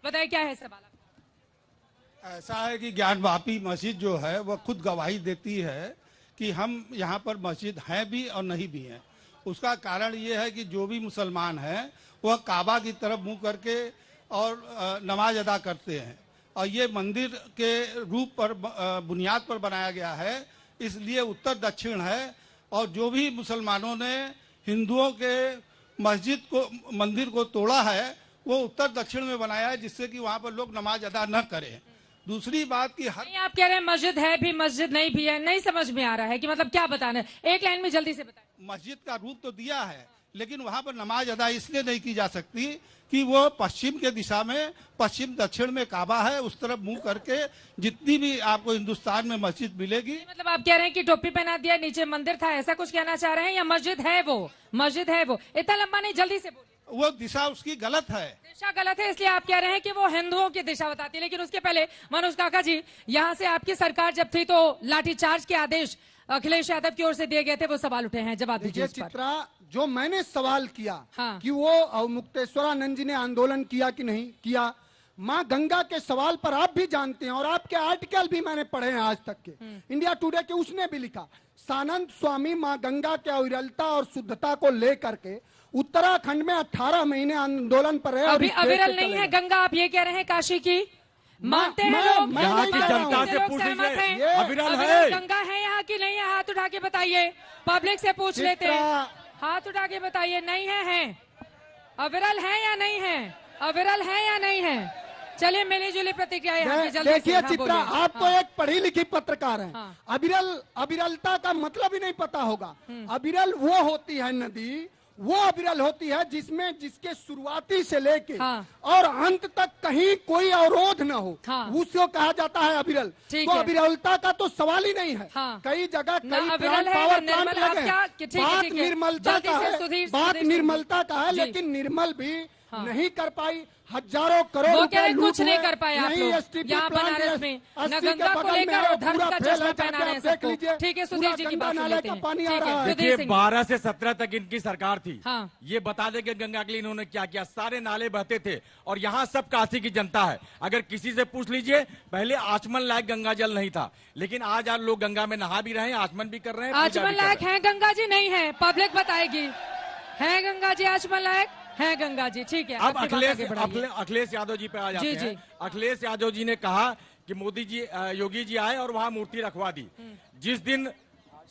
बताइए क्या है सवाल आपका? ऐसा है कि ज्ञानवापी मस्जिद जो है वह खुद गवाही देती है कि हम यहाँ पर मस्जिद हैं भी और नहीं भी हैं। उसका कारण ये है कि जो भी मुसलमान हैं वह काबा की तरफ मुंह करके और नमाज अदा करते हैं, और ये मंदिर के रूप पर बुनियाद पर बनाया गया है, इसलिए उत्तर दक्षिण है। और जो भी मुसलमानों ने हिंदुओं के मंदिर को तोड़ा है वो उत्तर दक्षिण में बनाया है, जिससे कि वहाँ पर लोग नमाज अदा न करें। दूसरी बात की नहीं, आप कह रहे हैं मस्जिद है भी मस्जिद नहीं भी है, नहीं समझ में आ रहा है कि मतलब क्या बताना है, एक लाइन में जल्दी से बताएं। मस्जिद का रूप तो दिया है, लेकिन वहाँ पर नमाज अदा इसलिए नहीं की जा सकती कि वो पश्चिम के दिशा में, पश्चिम दक्षिण में काबा है, उस तरफ मुंह करके जितनी भी आपको हिंदुस्तान में मस्जिद मिलेगी। मतलब आप कह रहे हैं कि टोपी पहना दिया, नीचे मंदिर था, ऐसा कुछ कहना चाह रहे हैं, या मस्जिद है वो? मस्जिद है वो, इतना लंबा नहीं, जल्दी से बोलिए। वो दिशा उसकी गलत है, दिशा गलत है, इसलिए आप कह रहे हैं कि वो हिंदुओं की दिशा बताती है। लेकिन उसके पहले मनोज काका जी, यहाँ से आपकी सरकार जब थी तो लाठीचार्ज के आदेश अखिलेश यादव की ओर से दिए गए थे, वो सवाल उठे हैं, जवाब दीजिए। चित्रा, जो मैंने सवाल किया हाँ। कि वो मुक्तेश्वरानंद जी ने आंदोलन किया कि नहीं किया, माँ गंगा के सवाल पर आप भी जानते हैं और आपके आर्टिकल भी मैंने पढ़े हैं आज तक के, इंडिया टुडे के, उसने भी लिखा सानंद स्वामी माँ गंगा के अविरलता और शुद्धता को लेकर के उत्तराखंड में 18 महीने आंदोलन पर है। अभी अविरल नहीं है गंगा, आप ये कह रहे हैं काशी की? मानते हैं लोग, यहाँ की जनता से पूछ लीजिए, अविरल है गंगा है यहाँ की नहीं है? हाथ उठा के बताइए, पब्लिक से पूछ लेते हैं, हाथ उठा के बताइए, नहीं है? अविरल है या नहीं है? अविरल है या नहीं है? चलिए मिली जुली प्रतिक्रिया यहाँ की जल्दी से। देखिए चित्रा, आप तो एक पढ़ी लिखी पत्रकार हैं। हाँ। अविरलता का मतलब ही नहीं पता होगा। अविरल वो होती है नदी, वो अविरल होती है जिसके शुरुआती से लेके और अंत तक कहीं कोई अवरोध न हो, उसको कहा जाता है अविरल। तो अविरलता का तो सवाल ही नहीं है। कई जगह कई पावर प्लांट लगे हैं, बात निर्मलता का है, बात निर्मलता का है, लेकिन निर्मल भी नहीं कर पाई। हजारों करोड़ रुपए कुछ नहीं कर पाए आप लोग यहाँ बनारस में, न गंगा को लेकर धर्म का चश्मा पहना रहे हैं सबको। ठीक है, सुधीर जी की बात सुन लेते हैं। देखिए 12 से 17 तक इनकी सरकार थी। ये बता दें कि गंगा के लिए इन्होंने क्या किया। सारे नाले बहते थे और यहाँ सब काशी की जनता है। अगर किसी से पूछ लीजिए, पहले आचमन लायक गंगा जल नहीं था, लेकिन आज लोग गंगा में नहा भी रहे हैं, आचमन भी कर रहे हैं। आचमन लायक है गंगा जी? नहीं है, पब्लिक बताएगी। है गंगा जी आचमन लायक? है गंगा जी, ठीक है। अब अखिलेश यादव जी पे आ जाते हैं। अखिलेश यादव जी ने कहा कि मोदी जी, योगी जी आए और वहां मूर्ति रखवा दी। जिस दिन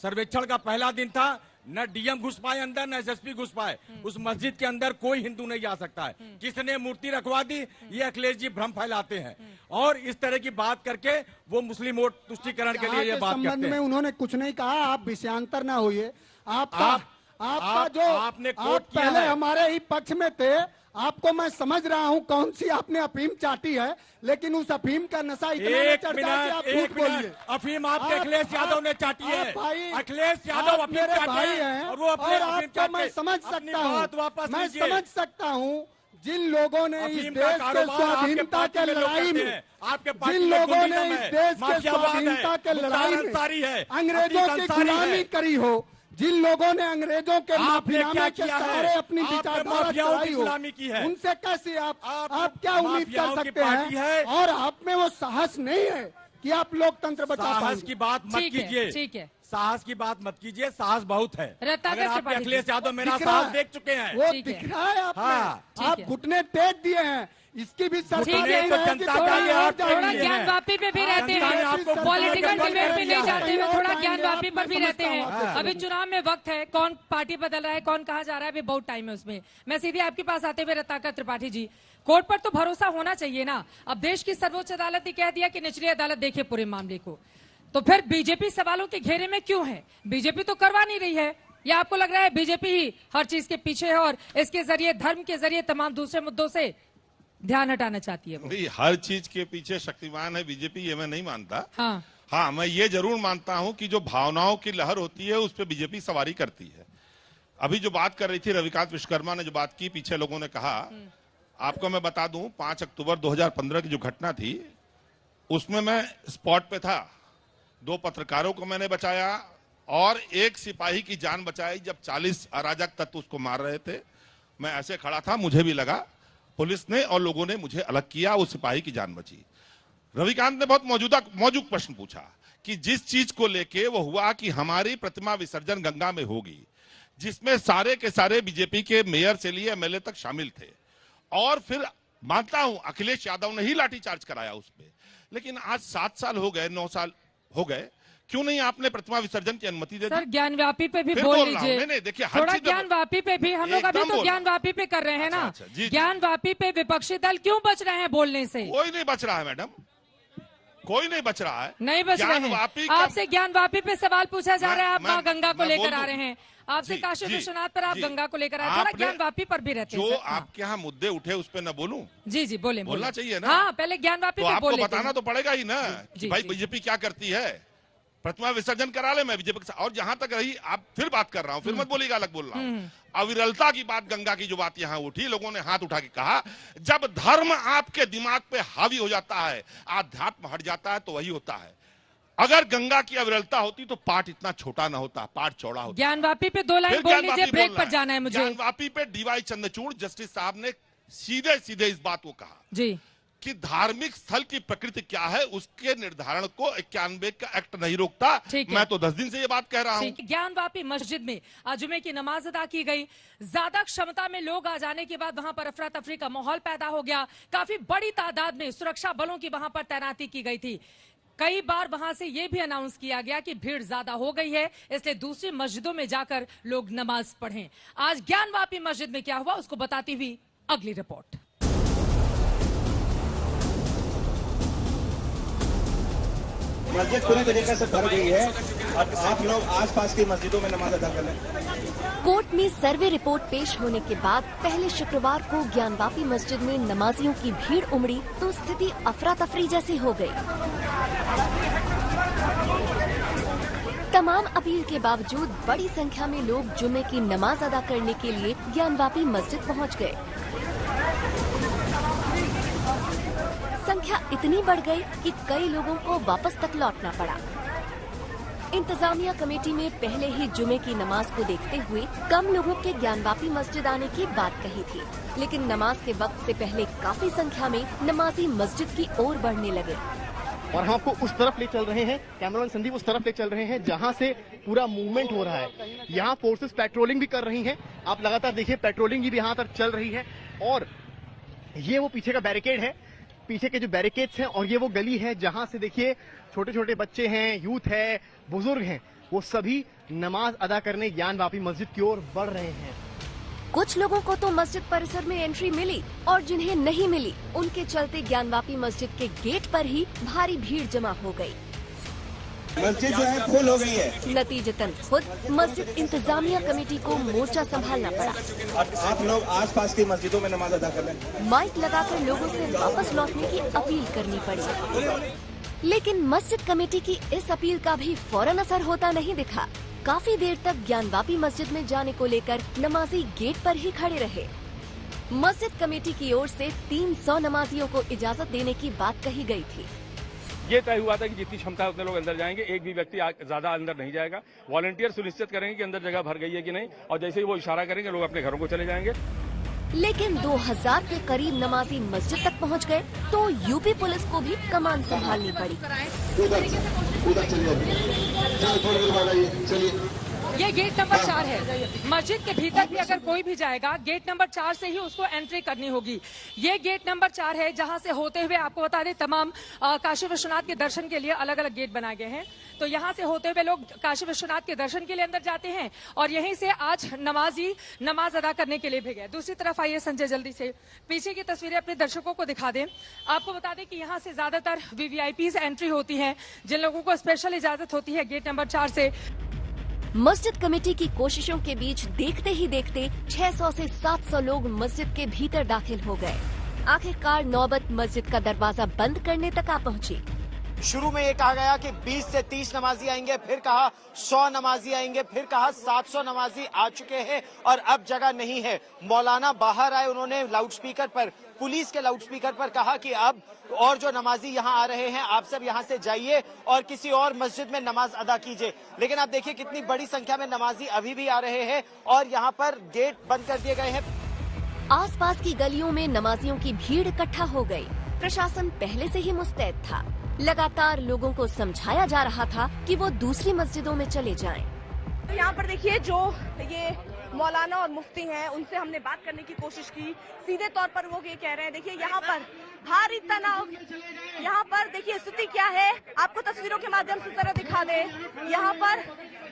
सर्वेक्षण का पहला दिन था, न डीएम घुस पाए अंदर, न एसएसपी घुस पाए। उस मस्जिद के अंदर कोई हिंदू नहीं जा सकता है। किसने मूर्ति रखवा दी? ये अखिलेश जी भ्रम फैलाते हैं और इस तरह की बात करके वो मुस्लिम वोट तुष्टिकरण के लिए ये बात करते हैं। उन्होंने कुछ नहीं कहा, आप विषयांतर ना होइए। आपने आप पहले हमारे ही पक्ष में थे, आपको मैं समझ रहा हूं कौन सी आपने अफीम चाटी है, लेकिन उस अफीम का नशा इतना चढ़ता है कि आप झूठ बोलिए। अफीम आपके अखिलेश यादव ने चाटी है। अखिलेश यादव आप मेरे भाई हैं और आपको मैं समझ सकता हूं, मैं समझ सकता हूं जिन लोगों ने इस देश के स्वाधीनता के लड़ाई में, जिन लोगों ने इस देश के स्वाधीनता के लड़ाई में अंग्रेजों की गुलामी करी हो, जिन लोगों ने अंग्रेजों के माफियानामे के सहारे अपनी विचारधारा चलाई हो, उनसे कैसे आप क्या उम्मीद कर सकते हैं? और आप में वो साहस नहीं है कि आप लोकतंत्र बचा पाएंगे। साहस की बात मत कीजिए, ठीक है, साहस की बात मत कीजिए, साहस बहुत है। अगर अखिलेश यादव मेरा साहस देख चुके हैं, वो दिख रहा है आपने। आप घुटने टेक दिए हैं, इसकी भी सरकार थोड़ा ज्ञानवापी पे भी रहते हैं, पॉलिटिकल डिबेट पे नहीं जाते हुए थोड़ा ज्ञानवापी पर भी रहते हैं। अभी चुनाव में वक्त है, कौन पार्टी बदल रहा है, कौन कहाँ जा रहा है, अभी बहुत टाइम है उसमें। मैं सीधे आपके पास आते हुए रत्नाकर त्रिपाठी जी, कोर्ट पर तो भरोसा होना चाहिए ना। अब देश की सर्वोच्च अदालत ने कह दिया कि निचली अदालत देखे पूरे मामले को, तो फिर बीजेपी सवालों के घेरे में क्यों है? बीजेपी तो करवा नहीं रही है, या आपको लग रहा है बीजेपी ही हर चीज के पीछे है और इसके जरिए, धर्म के जरिए तमाम दूसरे मुद्दों से ध्यान हटाना चाहती है? वो हर चीज के पीछे शक्तिमान है बीजेपी, ये मैं नहीं मानता। हाँ, मैं ये जरूर मानता हूं कि जो भावनाओं की लहर होती है उस पर बीजेपी सवारी करती है। अभी जो बात कर रही थी रविकांत विश्वकर्मा ने, जो बात की, पीछे लोगों ने कहा, आपको मैं बता दूं 5 अक्टूबर 2015 की जो घटना थी उसमें मैं स्पॉट पे था। 2 पत्रकारों को मैंने बचाया और 1 सिपाही की जान बचाई जब 40 अराजक तत्व उसको मार रहे थे। मैं ऐसे खड़ा था, मुझे भी लगा पुलिस ने और लोगों ने मुझे अलग किया, उस सिपाही की जान बची। रविकांत ने बहुत मौजूद प्रश्न पूछा कि जिस चीज को लेके वो हुआ कि हमारी प्रतिमा विसर्जन गंगा में होगी, जिसमें सारे के सारे बीजेपी के मेयर से लिए एमएलए तक शामिल थे, और फिर मानता हूं अखिलेश यादव ने ही लाठीचार्ज कराया उसपे, लेकिन आज 7 साल हो गए, 9 साल हो गए, क्यों नहीं आपने प्रतिमा विसर्जन की अनुमति दे दी? सर ज्ञानवापी पे भी बोल लीजिए। नहीं, देखिए थोड़ा ज्ञानवापी पे भी, हम लोग अभी तो ज्ञानवापी पे कर रहे हैं ना। ज्ञानवापी पे विपक्षी दल क्यों बच रहे हैं बोलने से? कोई नहीं बच रहा है मैडम, कोई नहीं बच रहा है, नहीं बच रहे हैं। आपसे ज्ञानवापी पे सवाल पूछा जा रहा है, आप माँ गंगा को लेकर आ रहे हैं, आपसे काशी विश्वनाथ पर आप गंगा को लेकर आए, थोड़ा ज्ञानवापी पर भी रहते हैं। जो आपके यहाँ मुद्दे उठे उस पर न बोलूं? जी जी बोले, बोलना चाहिए ना। हाँ पहले ज्ञानवापी पे आपको बताना तो पड़ेगा ही ना कि भाई बीजेपी क्या करती है। प्रतिमा विसर्जन करा ले मैं बीजेपी के साथ, और जहां तक रही आप फिर बात कर रहा हूं, फिर मत बोलिएगा अलग बोल रहा हूं, अविरलता की बात, गंगा की जो बात यहां उठी, लोगों ने हाथ उठा के कहा जब धर्म आपके दिमाग पे हावी हो जाता है, आध्यात्म हट जाता है, तो वही होता है। अगर गंगा की अविरलता होती तो पाठ इतना छोटा ना होता, पाठ चौड़ा होता। ज्ञानवापी पे 2 लाइन बोल लीजिए, ब्रेक पर जाना है मुझे। ज्ञानवापी पे डीवाई चंद्रचूड़ जस्टिस साहब ने सीधे सीधे इस बात को कहा जी कि धार्मिक स्थल की प्रकृति क्या है उसके निर्धारण को 91 का एक्ट नहीं रोकता। मैं तो 10 दिन से ये बात कह रहा हूँ। ज्ञानवापी मस्जिद में आज जुमे की नमाज अदा की गई, ज्यादा क्षमता में लोग आ जाने के बाद वहां पर अफरा तफरी का माहौल पैदा हो गया, काफी बड़ी तादाद में सुरक्षा बलों की वहां पर तैनाती की गई थी। कई बार वहां से ये भी अनाउंस किया गया कि भीड़ ज्यादा हो गई है, इसलिए दूसरी मस्जिदों में जाकर लोग नमाज पढ़ें। आज ज्ञानवापी मस्जिद में क्या हुआ उसको बताती हुई अगली रिपोर्ट। मस्जिद पूरी तरीके से भर गई है, अब आप लोग आसपास की मस्जिदों में नमाज अदा कर लें। कोर्ट में सर्वे रिपोर्ट पेश होने के बाद पहले शुक्रवार को ज्ञानवापी मस्जिद में नमाजियों की भीड़ उमड़ी तो स्थिति अफरा तफरी जैसी हो गई। तमाम अपील के बावजूद बड़ी संख्या में लोग जुमे की नमाज अदा करने के लिए ज्ञानवापी मस्जिद पहुंच गए। संख्या इतनी बढ़ गई कि कई लोगों को वापस तक लौटना पड़ा। इंतजामिया कमेटी में पहले ही जुमे की नमाज को देखते हुए कम लोगों के ज्ञानवापी मस्जिद आने की बात कही थी, लेकिन नमाज के वक्त से पहले काफी संख्या में नमाजी मस्जिद की ओर बढ़ने लगे। और हम आपको उस तरफ ले चल रहे हैं, कैमरामैन संदीप उस तरफ ले चल रहे हैं जहां से पूरा मूवमेंट हो रहा है। यहाँ फोर्सेस पेट्रोलिंग भी कर रही हैं, आप लगातार देखिए पेट्रोलिंग भी यहाँ तक चल रही है। और ये वो पीछे का बैरिकेड है, पीछे के जो बैरिकेड्स हैं, और ये वो गली है जहां से देखिए छोटे छोटे बच्चे हैं, यूथ है, बुजुर्ग हैं, वो सभी नमाज अदा करने ज्ञानवापी मस्जिद की ओर बढ़ रहे हैं। कुछ लोगों को तो मस्जिद परिसर में एंट्री मिली और जिन्हें नहीं मिली उनके चलते ज्ञानवापी मस्जिद के गेट पर ही भारी भीड़ जमा हो गई। मस्जिद जो है फुल हो गई है। नतीजतन खुद मस्जिद इंतजामिया कमेटी को मोर्चा संभालना पड़ा। अब आप लोग आसपास की मस्जिदों में नमाज अदा कर लें। माइक लगाकर लोगों से वापस लौटने की अपील करनी पड़ी, लेकिन मस्जिद कमेटी की इस अपील का भी फौरन असर होता नहीं दिखा। काफी देर तक ज्ञानवापी मस्जिद में जाने को लेकर नमाजी गेट पर ही खड़े रहे। मस्जिद कमेटी की ओर से 300 नमाजियों को इजाजत देने की बात कही गई थी। ये तय हुआ था कि जितनी क्षमता है उतने लोग अंदर जाएंगे, एक भी व्यक्ति ज्यादा अंदर नहीं जाएगा। वॉलंटियर सुनिश्चित करेंगे कि अंदर जगह भर गई है कि नहीं, और जैसे ही वो इशारा करेंगे लोग अपने घरों को चले जाएंगे। लेकिन 2000 के करीब नमाजी मस्जिद तक पहुंच गए तो यूपी पुलिस को भी कमान संभालनी पड़ी। ये गेट नंबर 4 है। मस्जिद के भीतर भी अगर कोई भी जाएगा गेट नंबर 4 से ही उसको एंट्री करनी होगी। ये गेट नंबर 4 है जहां से होते हुए आपको बता दें तमाम काशी विश्वनाथ के दर्शन के लिए अलग अलग गेट बनाए गए हैं। तो यहाँ से होते हुए लोग काशी विश्वनाथ के दर्शन के लिए अंदर जाते हैं और यहीं से आज नमाजी नमाज अदा करने के लिए भी गए। दूसरी तरफ आइए संजय, जल्दी से पीछे की तस्वीरें अपने दर्शकों को दिखा दें। आपको बता दें कि यहाँ से ज्यादातर वीवीआईपीज एंट्री होती है, जिन लोगों को स्पेशल इजाजत होती है गेट नंबर 4 से। मस्जिद कमेटी की कोशिशों के बीच देखते ही देखते 600 से 700 लोग मस्जिद के भीतर दाखिल हो गए। आखिरकार नौबत मस्जिद का दरवाजा बंद करने तक आ पहुंची। शुरू में ये कहा गया कि 20 से 30 नमाजी आएंगे, फिर कहा 100 नमाजी आएंगे, फिर कहा 700 नमाजी आ चुके हैं और अब जगह नहीं है। मौलाना बाहर आए, उन्होंने लाउडस्पीकर पर, पुलिस के लाउडस्पीकर पर कहा कि अब और जो नमाजी यहाँ आ रहे हैं आप सब यहाँ से जाइए और किसी और मस्जिद में नमाज अदा कीजिए। लेकिन आप देखिए कितनी बड़ी संख्या में नमाजी अभी भी आ रहे हैं और यहाँ पर गेट बंद कर दिए गए हैं। आसपास की गलियों में नमाजियों की भीड़ इकट्ठा हो गई। प्रशासन पहले से ही मुस्तैद था। लगातार लोगों को समझाया जा रहा था कि वो दूसरी मस्जिदों में चले जाएं। तो यहाँ पर देखिए जो ये मौलाना और मुफ्ती हैं, उनसे हमने बात करने की कोशिश की। सीधे तौर पर वो ये कह रहे हैं, देखिए यहाँ पर भारी तनाव, यहाँ पर देखिए स्थिति क्या है, आपको तस्वीरों के माध्यम से जरा दिखा दें। यहाँ पर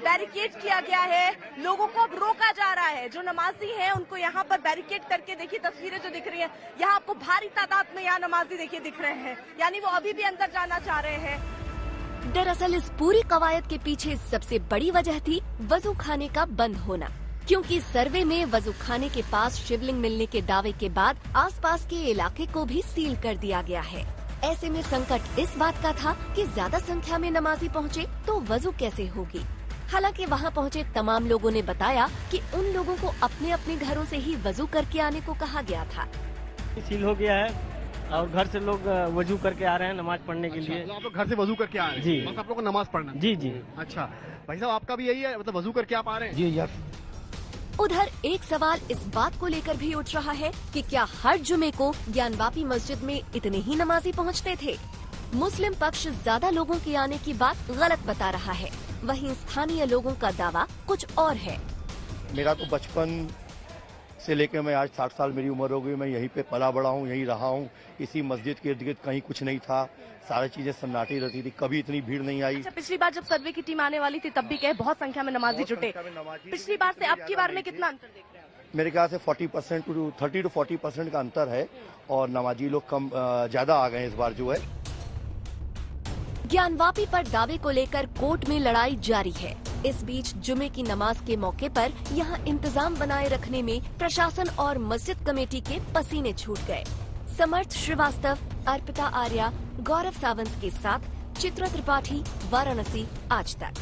बैरिकेड किया गया है, लोगों को अब रोका जा रहा है। जो नमाजी हैं उनको यहाँ पर बैरिकेड करके, देखिए तस्वीरें जो दिख रही हैं, यहाँ आपको भारी तादाद में यहाँ नमाजी देखिए दिख रहे हैं, यानी वो अभी भी अंदर जाना चाह रहे हैं। दरअसल इस पूरी कवायद के पीछे सबसे बड़ी वजह थी वजू खाने का बंद होना, क्योंकि सर्वे में वजू खाने के पास शिवलिंग मिलने के दावे के बाद आसपास के इलाके को भी सील कर दिया गया है। ऐसे में संकट इस बात का था कि ज्यादा संख्या में नमाजी पहुँचे तो वजू कैसे होगी। हालांकि वहां पहुंचे तमाम लोगों ने बताया कि उन लोगों को अपने अपने घरों से ही वजू करके आने को कहा गया था। सील हो गया है और घर से लोग वजू करके आ रहे हैं नमाज पढ़ने के लिए। आप लोग घर से वजू करके आ रहे हैं? जी। बस आप लोग को नमाज पढ़ना? जी जी। अच्छा भाई साहब, आपका भी यही है, मतलब वजू करके आप आ रहे हैं? जी यार। उधर एक सवाल इस बात को लेकर भी उठ रहा है कि क्या हर जुमे को ज्ञानवापी मस्जिद में इतने ही नमाजी पहुंचते थे। मुस्लिम पक्ष ज्यादा लोगों के आने की बात गलत बता रहा है, वहीं स्थानीय लोगों का दावा कुछ और है। मेरा तो बचपन से लेकर मैं आज 60 साल मेरी उम्र हो गई, मैं यहीं पे पला बड़ा हूँ, यहीं रहा हूँ। इसी मस्जिद के इर्द गिर्द कहीं कुछ नहीं था, सारी चीजें सन्नाटी रहती थी, कभी इतनी भीड़ नहीं आई। अच्छा, पिछली बार जब सर्वे की टीम आने वाली थी तब भी कहे बहुत संख्या में नमाजी जुटे, पिछली बार से अब की बार में कितना अंतर देख रहे हैं? मेरे ख्याल से 30% to 40% का अंतर है और नमाजी लोग कम ज्यादा आ गए इस बार जो है। ज्ञानवापी पर दावे को लेकर कोर्ट में लड़ाई जारी है। इस बीच जुमे की नमाज के मौके पर यहां इंतजाम बनाए रखने में प्रशासन और मस्जिद कमेटी के पसीने छूट गए। समर्थ श्रीवास्तव, अर्पिता आर्या, गौरव सावंत के साथ चित्रा त्रिपाठी, वाराणसी, आज तक।